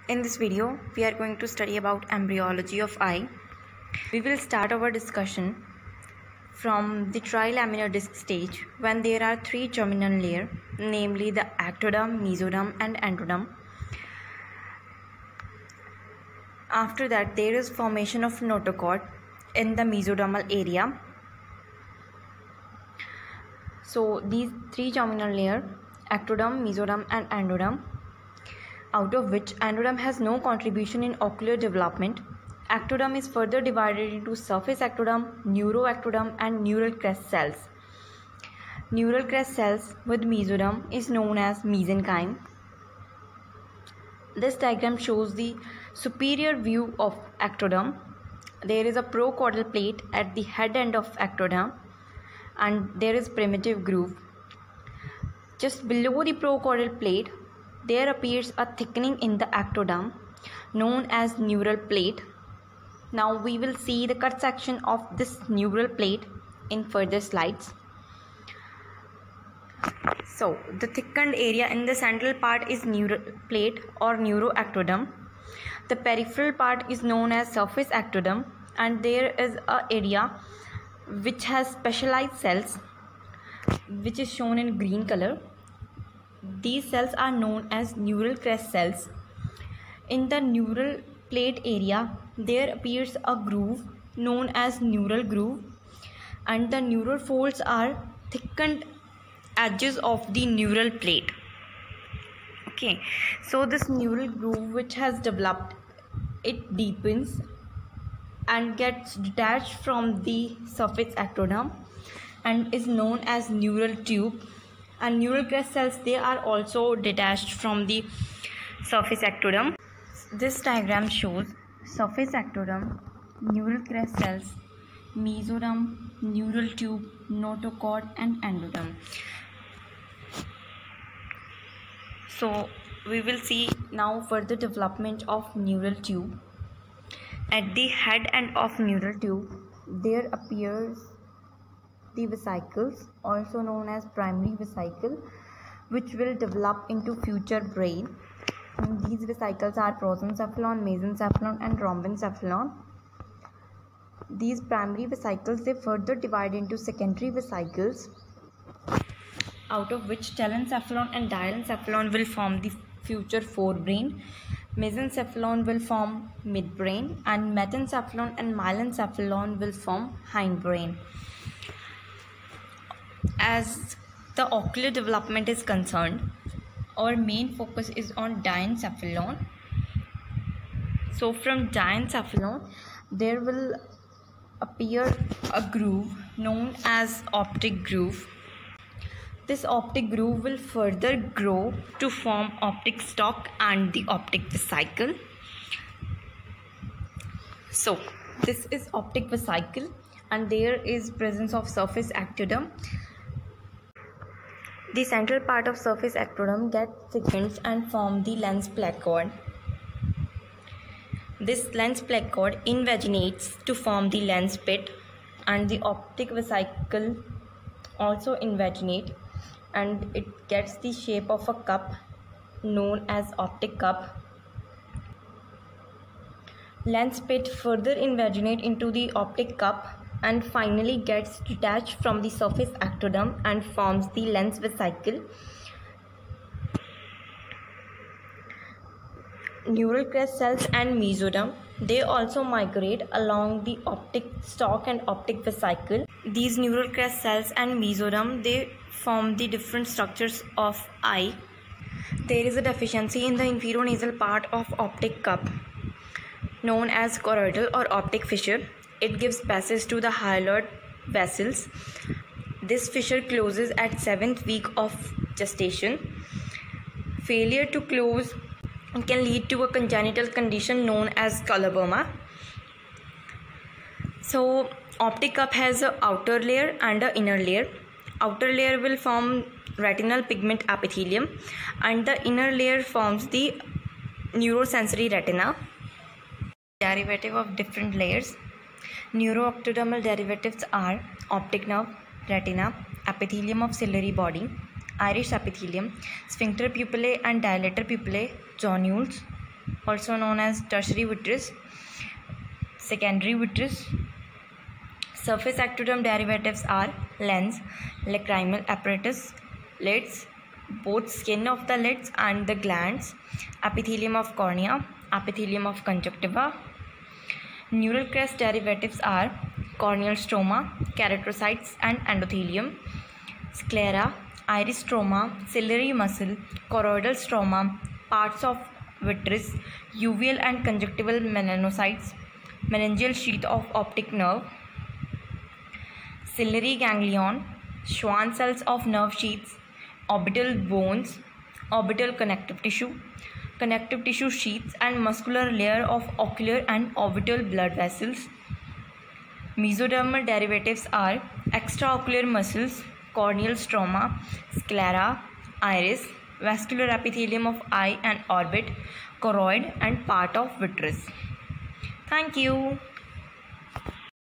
In this video, we are going to study about embryology of eye. We will start our discussion from the trilaminar disc stage when there are three germinal layers, namely the ectoderm, mesoderm and endoderm. After that, there is formation of notochord in the mesodermal area. So these three germinal layers, ectoderm, mesoderm and endoderm, out of which endoderm has no contribution in ocular development. Ectoderm is further divided into surface ectoderm, neuroectoderm and neural crest cells. Neural crest cells with mesoderm is known as mesenchyme. This diagram shows the superior view of ectoderm. There is a procaudal plate at the head end of ectoderm and there is primitive groove. Just below the procaudal plate, there appears a thickening in the ectoderm known as neural plate. Now we will see the cut section of this neural plate in further slides. So the thickened area in the central part is neural plate or neuroectoderm. The peripheral part is known as surface ectoderm, and there is an area which has specialized cells which is shown in green color. These cells are known as neural crest cells. In the neural plate area, there appears a groove known as neural groove, and the neural folds are thickened edges of the neural plate. Okay, so this neural groove which has developed, it deepens and gets detached from the surface ectoderm and is known as neural tube. And neural crest cells, they are also detached from the surface ectoderm. This diagram shows surface ectoderm, neural crest cells, mesoderm, neural tube, notochord and endoderm. So we will see now further development of neural tube. At the head end of neural tube, there appears the vesicles, also known as primary vesicle, which will develop into future brain. And these vesicles are prosencephalon, mesencephalon and rhombencephalon. These primary vesicles, they further divide into secondary vesicles, out of which telencephalon and diencephalon will form the future forebrain. Mesencephalon will form midbrain, and metencephalon and myelencephalon will form hindbrain. As the ocular development is concerned, our main focus is on diencephalon. So from diencephalon, there will appear a groove known as optic groove. This optic groove will further grow to form optic stalk and the optic vesicle. So this is optic vesicle, and there is presence of surface ectoderm. The central part of surface ectoderm gets thickened and form the lens placard. This lens placard invaginates to form the lens pit, and the optic vesicle also invaginate, and it gets the shape of a cup known as optic cup. Lens pit further invaginate into the optic cup and finally gets detached from the surface ectoderm and forms the lens vesicle. Neural crest cells and mesoderm, they also migrate along the optic stalk and optic vesicle. These neural crest cells and mesoderm, they form the different structures of eye. There is a deficiency in the inferonasal part of optic cup known as choroidal or optic fissure. It gives passage to the hyaloid vessels. This fissure closes at 7th week of gestation. Failure to close can lead to a congenital condition known as coloboma. So optic cup has an outer layer and an inner layer. Outer layer will form retinal pigment epithelium, and the inner layer forms the neurosensory retina. Derivative of different layers. Neuroectodermal derivatives are optic nerve, retina, epithelium of ciliary body, iris epithelium, sphincter pupillae and dilator pupillae, zonules, also known as tertiary vitreous, secondary vitreous. Surface ectoderm derivatives are lens, lacrimal apparatus, lids, both skin of the lids and the glands, epithelium of cornea, epithelium of conjunctiva. Neural crest derivatives are corneal stroma, keratocytes and endothelium, sclera, iris stroma, ciliary muscle, choroidal stroma, parts of vitreous, uveal and conjunctival melanocytes, meningeal sheath of optic nerve, ciliary ganglion, Schwann cells of nerve sheaths, orbital bones, orbital connective tissue sheaths and muscular layer of ocular and orbital blood vessels. Mesodermal derivatives are extraocular muscles, corneal stroma, sclera, iris, vascular epithelium of eye and orbit, choroid and part of vitreous. Thank you.